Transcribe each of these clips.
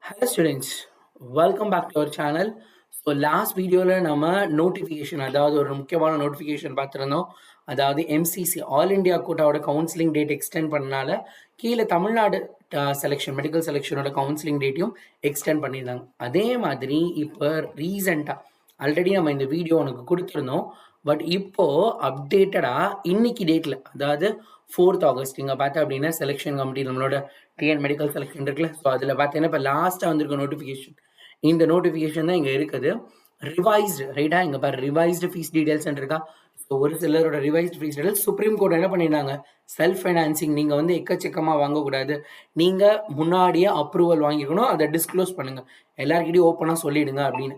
Hello students, welcome back to our channel. So last video நம்ம notification அதாவது ஒரு முக்கியமான நோட்டிஃபிகேஷன் பார்த்துருந்தோம். அதாவது எம்சிசி ஆல் இந்தியா கோட்டாவோட கவுன்சிலிங் டேட் எக்ஸ்டெண்ட் பண்ணனால கீழே தமிழ்நாடு செலெக்ஷன் மெடிக்கல் செலெக்ஷனோட கவுன்சிலிங் டேட்டையும் எக்ஸ்டெண்ட் பண்ணியிருந்தாங்க. அதே மாதிரி இப்போ ரீசெண்டாக ஆல்ரெடி நம்ம இந்த வீடியோ உனக்கு கொடுத்துருந்தோம். பட் இப்போ அப்டேட்டடாக இன்னைக்கு டேட்டில் அதாவது 4th ஆகஸ்ட் இங்கே பார்த்தா அப்படின்னா செலெக்ஷன் கமிட்டி நம்மளோட டிஎன் மெடிக்கல் செலெக்ஷன் இருக்குல்ல. ஸோ அதில் பார்த்தீங்கன்னா இப்போ லாஸ்ட்டாக வந்திருக்க நோட்டிஃபிகேஷன் இந்த நோட்டிஃபிகேஷன் தான் இங்கே இருக்குது. ரிவைஸ்டு ரைட்டா இங்கே பாரு ரிவைஸ்டு ஃபீஸ் டீடைல்ஸ் இருக்கா. ஸோ ஒரு சிலரோட revised fees details supreme court என்ன பண்ணியிருந்தாங்க, செல்ஃப் ஃபைனான்சிங் நீங்கள் வந்து எக்கச்சக்கமாக வாங்கக்கூடாது, நீங்கள் முன்னாடியே அப்ரூவல் வாங்கிக்கணும், அதை டிஸ்க்ளோஸ் பண்ணுங்கள், எல்லாருக்கிட்டையும் ஓப்பனாக சொல்லிடுங்க அப்படின்னு.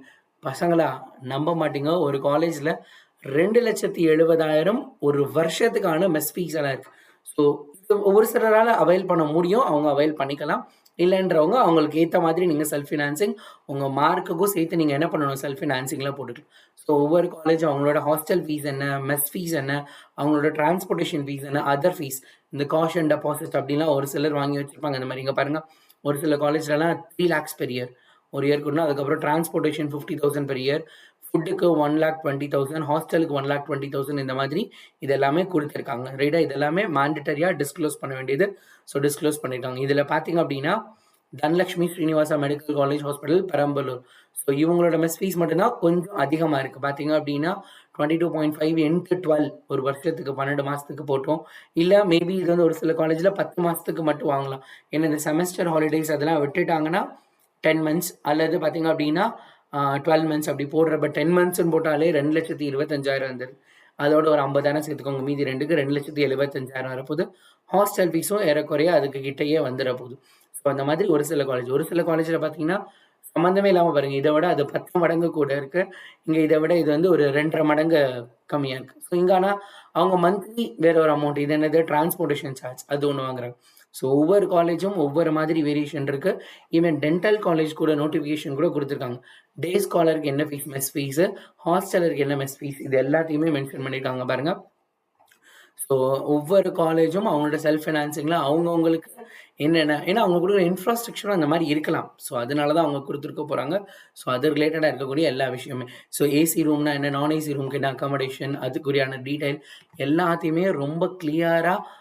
பசங்களா நம்ப மாட்டீங்க, ஒரு காலேஜில் 2,70,000 ஒரு வருஷத்துக்கான மெஸ் ஃபீஸ் எல்லாம் இருக்குது. ஸோ ஒரு சிலரால் அவைல் பண்ண முடியும், அவங்க அவைல் பண்ணிக்கலாம். இல்லைன்றவங்க அவங்களுக்கு ஏற்ற மாதிரி நீங்கள் செல்ஃப் ஃபினான்சிங் உங்கள் மார்க்குக்கும் சேர்த்து நீங்கள் என்ன பண்ணணும், செல்ஃப் ஃபினான்சிங்லாம் போட்டுக்கலாம். ஸோ ஒவ்வொரு காலேஜ் அவங்களோட ஹாஸ்டல் ஃபீஸ் என்ன, மெஸ் ஃபீஸ் என்ன, அவங்களோட டிரான்ஸ்போர்ட்டேஷன் ஃபீஸ் என்ன, அதர் ஃபீஸ் இந்த காஷன் டெபாசிட் அப்படின்லாம் ஒரு சிலர் வாங்கி வச்சுருப்பாங்க. அந்த மாதிரி இங்கே பாருங்கள், ஒரு சில காலேஜ்லலாம் 3 lakhs பெர் இயர் ஒரு இயர்க்குன்னா, அதுக்கப்புறம் டிரான்ஸ்போர்ட்டேஷன் 50,000 பெர் இயர், ஃபுட்டுக்கு 1,20,000, ஹாஸ்டலுக்கு 1,20,000, இந்த மாதிரி இது எல்லாமே கொடுத்துருக்காங்க ரைட்டா. இது எல்லாமே மேண்டட்டரியாக டிஸ்க்ளோஸ் பண்ண வேண்டியது. ஸோ டிஸ்க்ளோஸ் பண்ணியிருக்காங்க. இதில் பார்த்தீங்க அப்படின்னா Dhanalakshmi Srinivasa medical college hospital Perambalur, so இவங்களோட மெஸ் ஃபீஸ் மட்டும்தான் கொஞ்சம் அதிகமாக இருக்குது. பார்த்தீங்க அப்படின்னா 22.5 into 12 ஒரு வருஷத்துக்கு 12 மாதத்துக்கு போட்டோம். இல்லை மேபி இது வந்து ஒரு சில காலேஜில் 10 மாதத்துக்கு மட்டும் வாங்கலாம். ஏன்னா இந்த செமஸ்டர் ஹாலிடேஸ் அதெல்லாம் விட்டுட்டாங்கன்னா 10 months அல்லது பார்த்தீங்க அப்படின்னா 12 months அப்படி போடுறப்ப 10 monthsன்னு போட்டாலே 2,25,000 வந்துடுது. அதோட ஒரு 50,000 சேர்த்துக்கோங்க, மீதி ரெண்டுக்கு 2,75,000 வரப்போகுது. ஹாஸ்டல் ஃபீஸும் ஏறக்குறைய அதுக்கு கிட்டேயே வந்துட போகுது. ஸோ அந்த மாதிரி ஒரு சில காலேஜில் பார்த்தீங்கன்னா சம்மந்தமே இல்லாமல் பாருங்கள், இதை விட அது 10 மடங்கு கூட இருக்குது. இங்கே இதை விட இது வந்து ஒரு 2.5 மடங்கு கம்மியாக இருக்குது. ஸோ இங்கே ஆனால் அவங்க மந்த்லி வேற ஒரு அமௌண்ட், இது என்னது டிரான்ஸ்போர்ட்டேஷன் சார்ஜ் அது ஒன்று வாங்குறாங்க. ஸோ ஒவ்வொரு காலேஜும் ஒவ்வொரு மாதிரி வேரியேஷன் இருக்குது. ஈவன் டென்டல் காலேஜ் கூட நோட்டிஃபிகேஷன் கூட கொடுத்துருக்காங்க. டே ஸ்காலருக்கு என்ன ஃபீஸ் மெஸ் ஃபீஸு, ஹாஸ்டலருக்கு என்ன மெஸ் ஃபீஸ், இது எல்லாத்தையுமே மென்ஷன் பண்ணியிருக்காங்க பாருங்கள். ஸோ ஒவ்வொரு காலேஜும் அவங்களோட செல்ஃப் ஃபினான்சிங்கில் அவங்கவுங்களுக்கு என்னென்ன, ஏன்னா அவங்க கொடுக்குற இன்ஃப்ராஸ்ட்ரக்சரும் அந்த மாதிரி இருக்கலாம். ஸோ அதனால தான் அவங்க கொடுத்துருக்க போகிறாங்க. ஸோ அது ரிலேட்டடாக இருக்கக்கூடிய எல்லா விஷயமே, ஸோ ஏசி ரூம்னா என்ன, நான் ஏசி ரூமுக்கு என்ன அக்காமடேஷன், அதுக்குரியான டீட்டெயில் எல்லாத்தையுமே ரொம்ப கிளியராக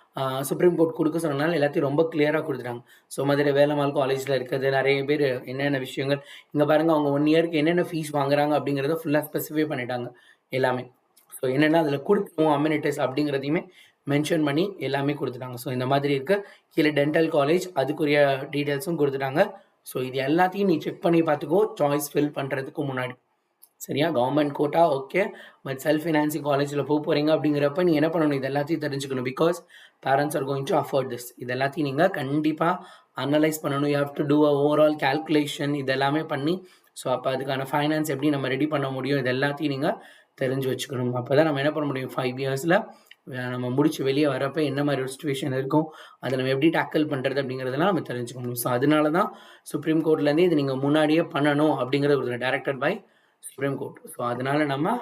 சுப்ரீம் கோர்ட் கொடுக்க சொன்னனால எல்லாத்தையும் ரொம்ப கிளியராக கொடுத்துட்டாங்க. ஸோ மதுரை வேலம்மாள் காலேஜில் இருக்கிறது நிறைய பேர் என்னென்ன விஷயங்கள் இங்கே பாருங்கள், அவங்க 1 yearக்கு என்னென்ன ஃபீஸ் வாங்குறாங்க அப்படிங்கிறத ஃபுல்லாக ஸ்பெசிஃபை பண்ணிட்டாங்க எல்லாமே. ஸோ என்னென்னா அதில் கொடுத்துருவோம் அம்யூனிட்டிஸ் அப்படிங்கிறதையுமே மென்ஷன் பண்ணி எல்லாமே கொடுத்துட்டாங்க. ஸோ இந்த மாதிரி இருக்க கீழே டென்டல் காலேஜ் அதுக்குரிய டீட்டெயில்ஸும் கொடுத்துட்டாங்க. ஸோ இது எல்லாத்தையும் நீ செக் பண்ணி பார்த்துக்கோ சாய்ஸ் ஃபில் பண்ணுறதுக்கு முன்னாடி, சரியா. Government quota okay, but self financing காலேஜில் போகிறீங்க அப்படிங்கிறப்ப நீ என்ன பண்ணணும், இது எல்லாத்தையும் தெரிஞ்சுக்கணும். Because parents are going to afford this. இது எல்லாத்தையும் நீங்கள் கண்டிப்பாக அனலைஸ் பண்ணணும். You have to do a overall calculation, இது எல்லாமே பண்ணி ஸோ அப்போ அதுக்கான ஃபைனான்ஸ் எப்படி நம்ம ரெடி பண்ண முடியும், இது எல்லாத்தையும் நீங்கள் தெரிஞ்சு வச்சுக்கணும். அப்போ தான் நம்ம என்ன பண்ண முடியும், 5 yearsல நம்ம முடிச்சு வெளியே வரப்போ என்ன மாதிரி ஒரு சுச்சுவேஷன் இருக்கும், அதை நம்ம எப்படி டேக்கிள் பண்ணுறது அப்படிங்கிறதெல்லாம் நம்ம தெரிஞ்சுக்க முடியும். ஸோ அதனால தான் சுப்ரீம் கோர்ட்லேருந்து இது நீங்கள் முன்னாடியே பண்ணணும் அப்படிங்கிறது ஒரு directed by supreme court. So அதனால நம்ம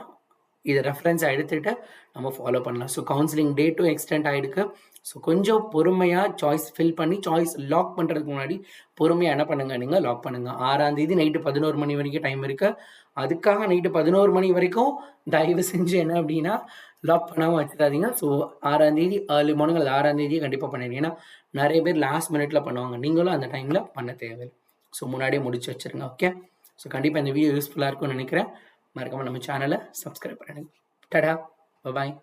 இதை ரெஃபரன்ஸாக எடுத்துகிட்டு நம்ம ஃபாலோ பண்ணலாம். ஸோ கவுன்சிலிங் டேட்டும் எக்ஸ்டெண்ட் ஆகிருக்கு. ஸோ கொஞ்சம் பொறுமையாக சாய்ஸ் ஃபில் பண்ணி சாய்ஸ் லாக் பண்ணுறதுக்கு முன்னாடி பொறுமையாக என்ன பண்ணுங்கள், நீங்கள் லாக் பண்ணுங்கள். 6ஆம் தேதி நைட்டு 11 மணி வரைக்கும் டைம் இருக்குது. அதுக்காக நைட்டு 11 மணி வரைக்கும் தயவு செஞ்சு என்ன அப்படின்னா லாக் பண்ணாமல் வச்சுக்காதீங்க. ஸோ 6ஆம் தேதி ஏர்லி மார்னிங் அல்லது 6ஆம் தேதியே கண்டிப்பாக பண்ணிடுங்க. ஏன்னா நிறைய பேர் லாஸ்ட் மினிட்ல பண்ணுவாங்க, நீங்களும் அந்த டைமில் பண்ண தேவையில்லை. ஸோ முன்னாடியே முடிச்சு வச்சுருங்க. ஓகே, ஸோ கண்டிப்பாக இந்த வீடியோ யூஸ்ஃபுல்லாக இருக்கும்னு நினைக்கிறேன். மறக்காமல் நம்ம சேனலை சப்ஸ்கிரைப் பண்ணுங்க. டடா, பாய்.